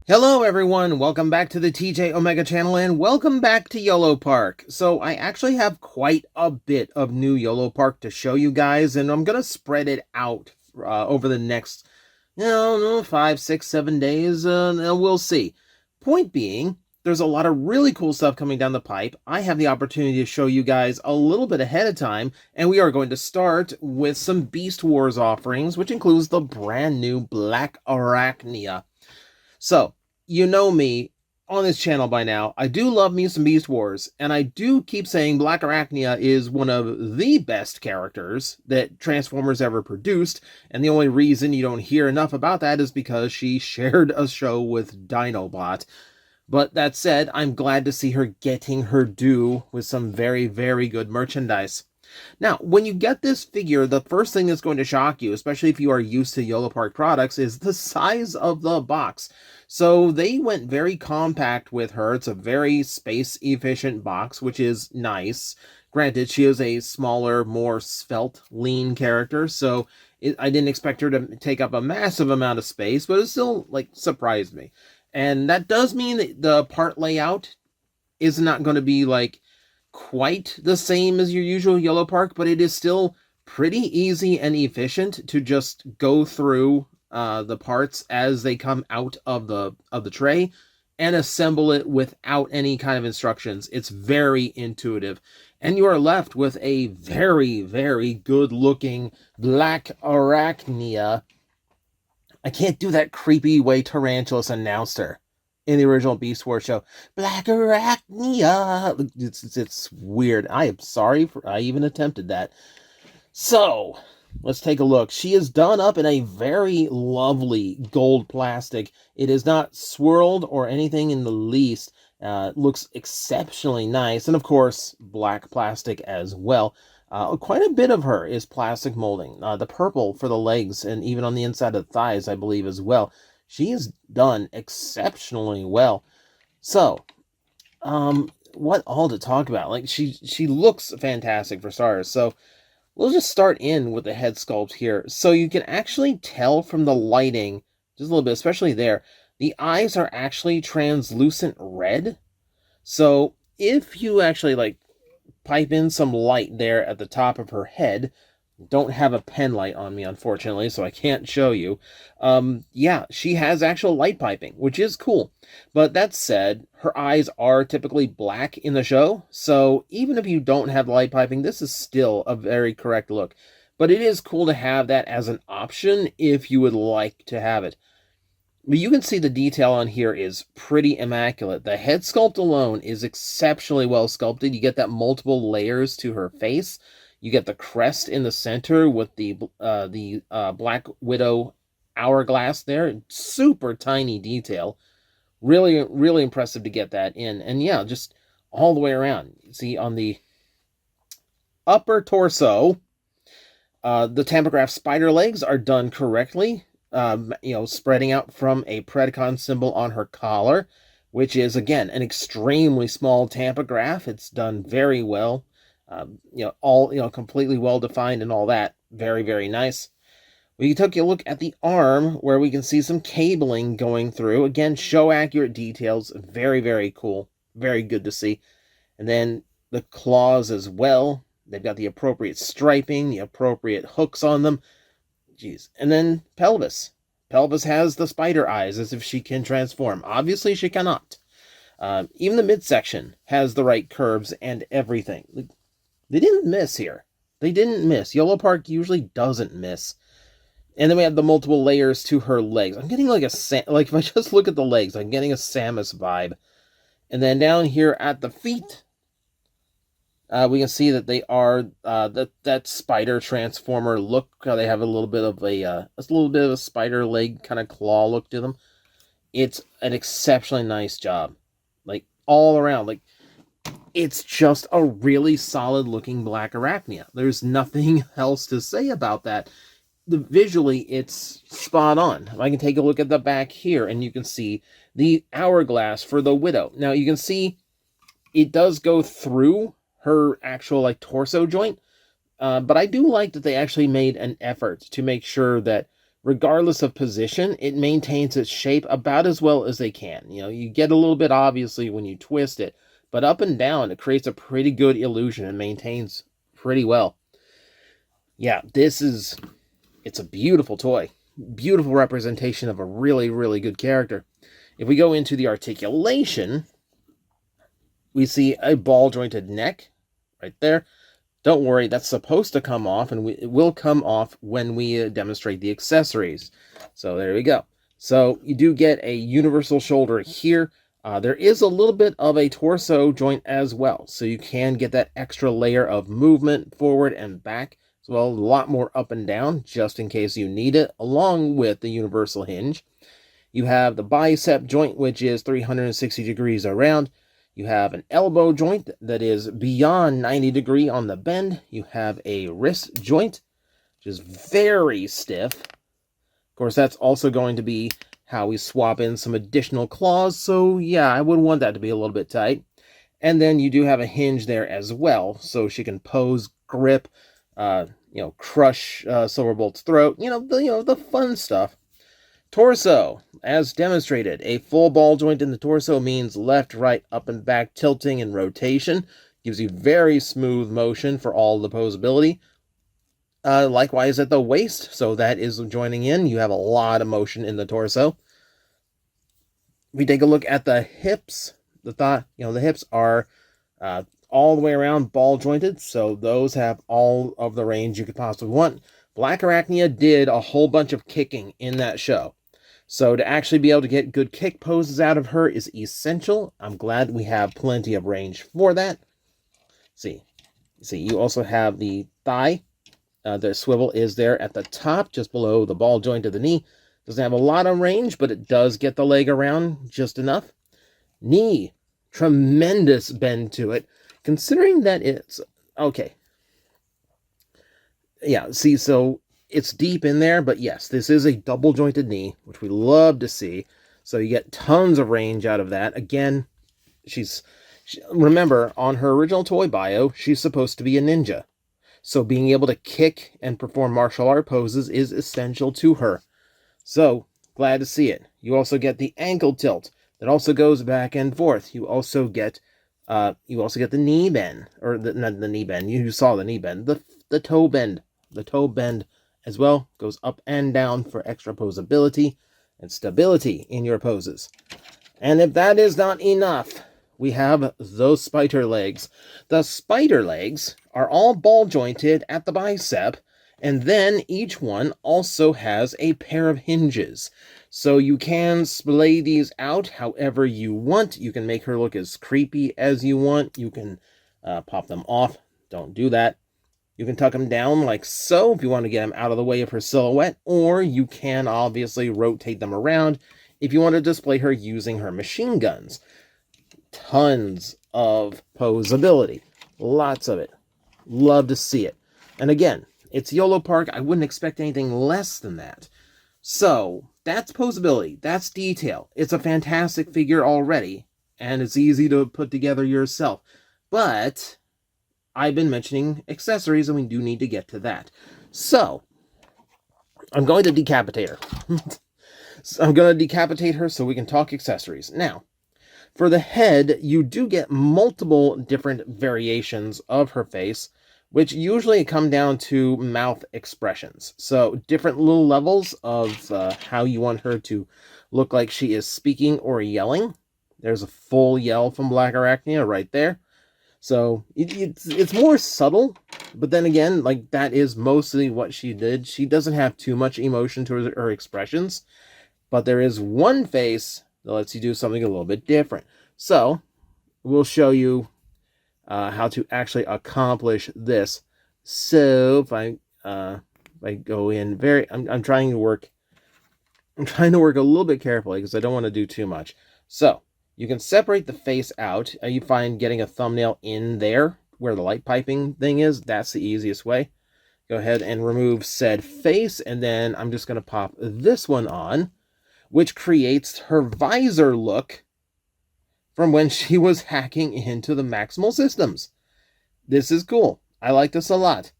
Hello everyone, welcome back to the TJOmega channel and welcome back to YOLO Park. So I actually have quite a bit of new YOLO Park to show you guys, and I'm going to spread it out over the next, 5, 6, 7 days, and we'll see. Point being, there's a lot of really cool stuff coming down the pipe. I have the opportunity to show you guys a little bit ahead of time, and we are going to start with some Beast Wars offerings, which includes the brand new BlackArachnia. So, you know me on this channel by now. I do love me some Beast Wars, and I do keep saying BlackArachnia is one of the best characters that Transformers ever produced, and the only reason you don't hear enough about that is because she shared a show with Dinobot. But that said, I'm glad to see her getting her due with some very, very good merchandise. Now, when you get this figure, the first thing that's going to shock you, especially if you are used to YOLO Park products, is the size of the box. So they went very compact with her. It's a very space-efficient box, which is nice. Granted, she is a smaller, more svelte, lean character, so I didn't expect her to take up a massive amount of space, but it still, surprised me. And that does mean that the part layout is not going to be, quite the same as your usual YOLO Park, but it is still pretty easy and efficient to just go through the parts as they come out of the tray and assemble it without any kind of instructions. It's very intuitive, and you are left with a very, very good looking BlackArachnia. I can't do that creepy way Tarantulas announced her in the original Beast Wars show. BlackArachnia. It's weird. I am sorry I even attempted that. So, let's take a look. She is done up in a very lovely gold plastic. It is not swirled or anything in the least. Looks exceptionally nice. And of course, black plastic as well. Quite a bit of her is plastic molding. The purple for the legs and even on the inside of the thighs, I believe, as well. She is done exceptionally well. So, what all to talk about? She looks fantastic for starters. So, we'll just start in with the head sculpt here. So you can actually tell from the lighting, just a little bit, especially there, the eyes are actually translucent red. So if you actually pipe in some light there at the top of her head, don't have a pen light on me, unfortunately, so I can't show you. Yeah, she has actual light piping, which is cool. But that said, her eyes are typically black in the show, so even if you don't have light piping, this is still a very correct look. But it is cool to have that as an option if you would like to have it. But you can see the detail on here is pretty immaculate. The head sculpt alone is exceptionally well sculpted. You get that multiple layers to her face. You get the crest in the center with the Black Widow hourglass there. Super tiny detail. Really, really impressive to get that in. And yeah, just all the way around. See, on the upper torso, the Tampograph spider legs are done correctly. Spreading out from a Predacon symbol on her collar, which is, again, an extremely small Tampograph. It's done very well. Completely well-defined and all that. Very, very nice. We took a look at the arm, where we can see some cabling going through. Again, show-accurate details. Very, very cool. Very good to see. And then the claws as well. They've got the appropriate striping, the appropriate hooks on them. Jeez. And then pelvis. Pelvis has the spider eyes, as if she can transform. Obviously, she cannot. Even the midsection has the right curves and everything. They didn't miss here. They didn't miss. YOLO Park usually doesn't miss. And then we have the multiple layers to her legs. I'm getting if I just look at the legs, I'm getting a Samus vibe. And then down here at the feet, we can see that they are that spider transformer look. They have a little bit of a spider leg kind of claw look to them. It's an exceptionally nice job, all around. It's just a really solid looking BlackArachnia. There's nothing else to say about that. Visually, it's spot on. I can take a look at the back here, and you can see the hourglass for the Widow. Now, you can see it does go through her actual torso joint, but I do like that they actually made an effort to make sure that regardless of position, it maintains its shape about as well as they can. You know, you get a little bit obviously when you twist it, but up and down, it creates a pretty good illusion and maintains pretty well. Yeah, it's a beautiful toy. Beautiful representation of a really, really good character. If we go into the articulation, we see a ball jointed neck right there. Don't worry, that's supposed to come off, and it will come off when we demonstrate the accessories. So there we go. So you do get a universal shoulder here. There is a little bit of a torso joint as well, so you can get that extra layer of movement forward and back, as well as a lot more up and down, just in case you need it, along with the universal hinge. You have the bicep joint, which is 360 degrees around. You have an elbow joint that is beyond 90 degree on the bend. You have a wrist joint, which is very stiff. Of course, that's also going to be how we swap in some additional claws. So yeah, I would want that to be a little bit tight. And then you do have a hinge there as well, so she can pose, grip, crush Silverbolt's throat. The fun stuff. Torso, as demonstrated, a full ball joint in the torso means left, right, up and back tilting and rotation. Gives you very smooth motion for all the posability. Likewise at the waist, so that is joining in. You have a lot of motion in the torso. If we take a look at the hips, the hips are all the way around ball jointed, so those have all of the range you could possibly want. BlackArachnia did a whole bunch of kicking in that show. So to actually be able to get good kick poses out of her is essential. I'm glad we have plenty of range for that. See, you also have the thigh. The swivel is there at the top, just below the ball joint of the knee. Doesn't have a lot of range, but it does get the leg around just enough. Knee, tremendous bend to it, considering that it's okay. Yeah, see, so it's deep in there, but yes, this is a double jointed knee, which we love to see. So you get tons of range out of that. Again, remember, on her original toy bio, she's supposed to be a ninja. So being able to kick and perform martial art poses is essential to her. So, glad to see it. You also get the ankle tilt that also goes back and forth. You also get the knee bend, or not the knee bend. You saw the knee bend. The toe bend. The toe bend as well goes up and down for extra posability and stability in your poses. And if that is not enough, we have those spider legs. The spider legs are all ball jointed at the bicep, and then each one also has a pair of hinges. So you can splay these out however you want. You can make her look as creepy as you want. You can pop them off. Don't do that. You can tuck them down like so if you want to get them out of the way of her silhouette, or you can obviously rotate them around if you want to display her using her machine guns. Tons of posability. Lots of it. Love to see it. And again, it's YOLO Park. I wouldn't expect anything less than that. So, that's posability. That's detail. It's a fantastic figure already, and it's easy to put together yourself. But I've been mentioning accessories, and we do need to get to that. So, I'm going to decapitate her. I'm going to decapitate her so we can talk accessories. Now, for the head, you do get multiple different variations of her face, which usually come down to mouth expressions. So, different little levels of how you want her to look like she is speaking or yelling. There's a full yell from BlackArachnia right there. So it's more subtle, but then again, like, that is mostly what she did. She doesn't have too much emotion to her expressions, but there is one face that lets you do something a little bit different. So we'll show you how to actually accomplish this. So if I go in I'm trying to work a little bit carefully because I don't want to do too much. So you can separate the face out. You find getting a thumbnail in there where the light piping thing is. That's the easiest way. Go ahead and remove said face, and then I'm just going to pop this one on, which creates her visor look from when she was hacking into the Maximal systems. This is cool. I like this a lot.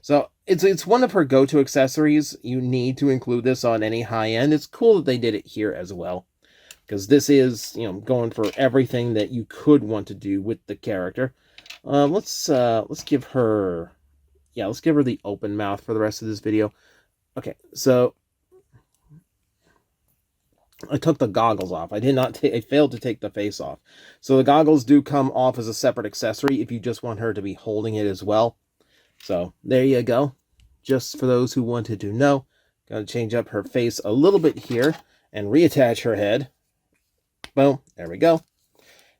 So it's one of her go-to accessories. You need to include this on any high end. It's cool that they did it here as well, because this is, you know, going for everything that you could want to do with the character. Let's give her, yeah, let's give her the open mouth for the rest of this video. Okay, so I took the goggles off. I failed to take the face off. So the goggles do come off as a separate accessory if you just want her to be holding it as well. So there you go. Just for those who wanted to know. Got to change up her face a little bit here and reattach her head. Boom. There we go.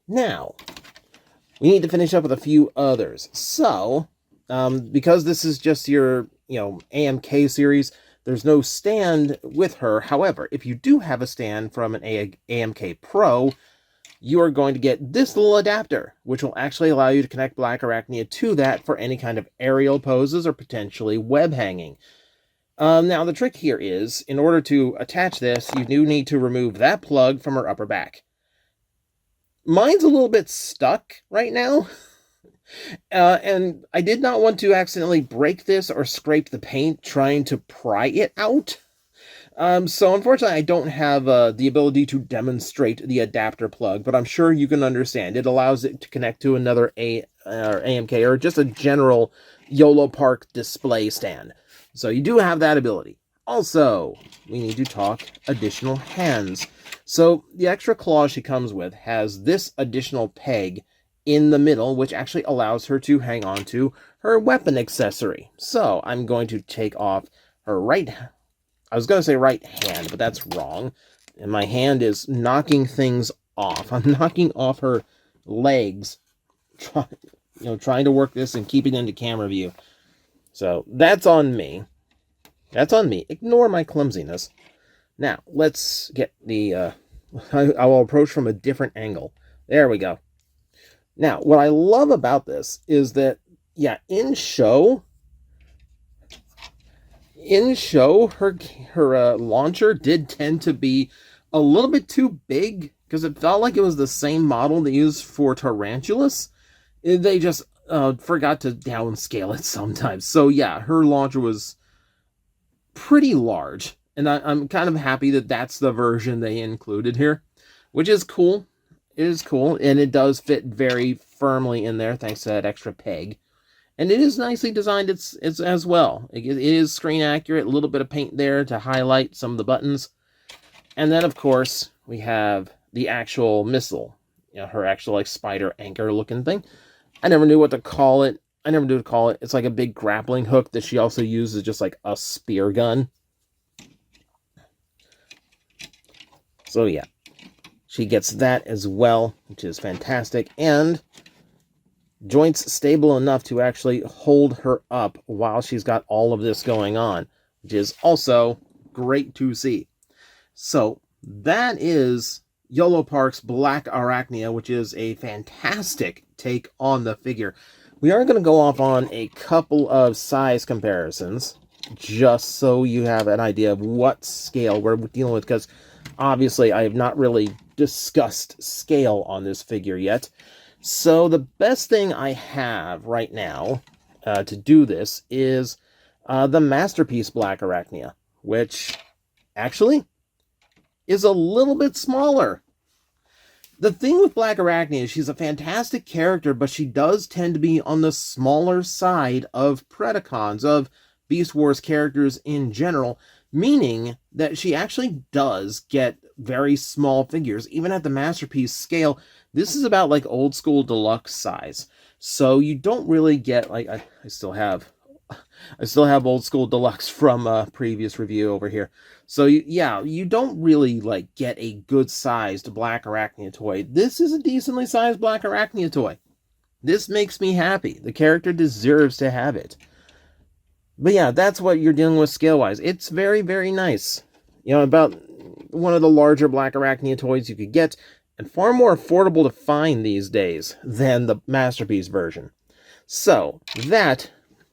Now, we need to finish up with a few others. So, because this is just your, you know, AMK series, there's no stand with her. However, if you do have a stand from an AMK Pro, you are going to get this little adapter, which will actually allow you to connect BlackArachnia to that for any kind of aerial poses or potentially web hanging. Now, the trick here is, in order to attach this, you do need to remove that plug from her upper back. Mine's a little bit stuck right now, and I did not want to accidentally break this or scrape the paint trying to pry it out. So unfortunately, I don't have the ability to demonstrate the adapter plug, but I'm sure you can understand. It allows it to connect to another AMK or just a general YOLO Park display stand. So you do have that ability. Also, we need to talk additional hands. So the extra claw she comes with has this additional peg in the middle, which actually allows her to hang on to her weapon accessory. So I'm going to take off her I was going to say right hand, but that's wrong. And my hand is knocking things off. I'm knocking off her legs, trying to work this and keep it into camera view. So that's on me. That's on me. Ignore my clumsiness. Now, let's get the... I will approach from a different angle. There we go. Now, what I love about this is that, yeah, in show, her launcher did tend to be a little bit too big, because it felt like it was the same model they used for Tarantulas. They just forgot to downscale it sometimes. So yeah, her launcher was pretty large, and I'm kind of happy that that's the version they included here, which is cool. It is cool, and it does fit very firmly in there thanks to that extra peg. And it is nicely designed it's as well. It is screen accurate, a little bit of paint there to highlight some of the buttons. And then, of course, we have the actual missile. You know, her actual, like, spider anchor looking thing. I never knew what to call it. It's like a big grappling hook that she also uses just like a spear gun. So, yeah. She gets that as well, which is fantastic. And joints stable enough to actually hold her up while she's got all of this going on, which is also great to see. So that is YOLO Park's BlackArachnia, which is a fantastic take on the figure. We are going to go off on a couple of size comparisons, just so you have an idea of what scale we're dealing with, because obviously I have not really discussed scale on this figure yet. So the best thing I have right now to do this is the Masterpiece BlackArachnia, which actually is a little bit smaller. The thing with BlackArachnia is she's a fantastic character, but she does tend to be on the smaller side of Predacons, of Beast Wars characters in general, meaning that she actually does get very small figures, even at the Masterpiece scale. This is about like old school deluxe size. So you don't really get, like, I still have old school deluxe from a previous review over here. So yeah, you don't really like get a good sized BlackArachnia toy. This is a decently sized BlackArachnia toy. This makes me happy. The character deserves to have it. But yeah, that's what you're dealing with scale wise. It's very, very nice. You know, about one of the larger BlackArachnia toys you could get, and far more affordable to find these days than the Masterpiece version. So, that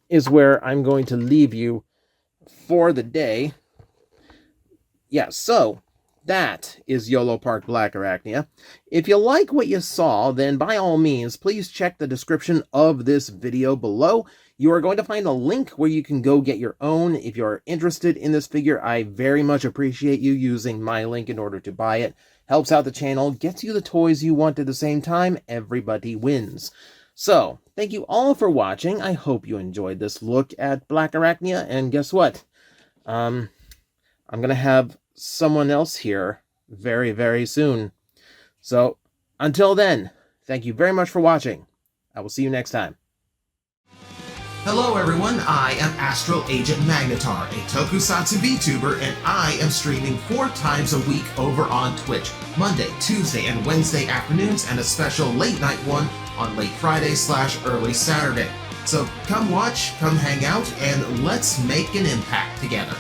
is where I'm going to leave you for the day. Yeah, so, that is YOLO Park BlackArachnia. If you like what you saw, then by all means, please check the description of this video below. You are going to find a link where you can go get your own. If you're interested in this figure, I very much appreciate you using my link in order to buy it. Helps out the channel, gets you the toys you want at the same time. Everybody wins. So, thank you all for watching. I hope you enjoyed this look at BlackArachnia, and guess what? I'm going to have someone else here very, very soon. So, until then, thank you very much for watching. I will see you next time. Hello everyone, I am Astral Agent Magnetar, a Tokusatsu VTuber, and I am streaming 4 times a week over on Twitch, Monday, Tuesday, and Wednesday afternoons, and a special late night one on late Friday/early Saturday. So come watch, come hang out, and let's make an impact together.